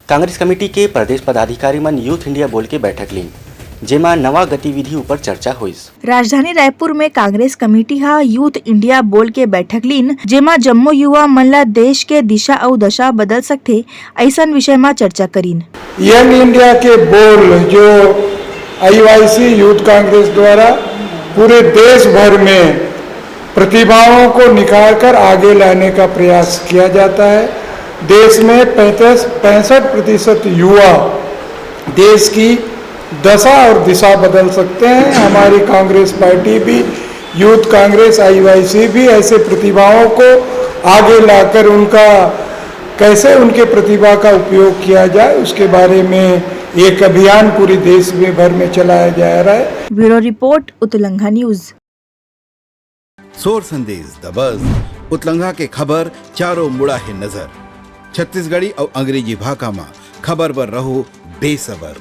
Congress committee के प्रदेश पदाधिकारी मन यूथ इंडिया बोल के बैठक ली, जेमा नवा गतिविधि ऊपर चर्चा हुई। राजधानी रायपुर में कांग्रेस कमेटी हा यूथ इंडिया बोल के बैठक लीन, जेमा जम्मो युवा मन ला देश के दिशा और दशा बदल सकते ऐसन विषय में चर्चा करीन। यंग इंडिया के बोल जो IYC यूथ कांग्रेस द्वारा पूरे देश भर में प्रतिभाओं को निखार कर आगे लाने का प्रयास किया जाता है। देश में 65% युवा देश की दशा और दिशा बदल सकते हैं। हमारी कांग्रेस पार्टी भी, यूथ कांग्रेस IYC भी ऐसे प्रतिभाओं को आगे लाकर कैसे उनके प्रतिभा का उपयोग किया जाए उसके बारे में एक अभियान पूरी देश में भर में चलाया जा रहा है। ब्यूरो रिपोर्ट उतलंघा न्यूज। सोर संदेश द बज़ उतलंघा के खबर चारों मुड़ा है नजर। छत्तीसगढ़ी और अंग्रेजी भाषा में खबर पर रहो बेसबर।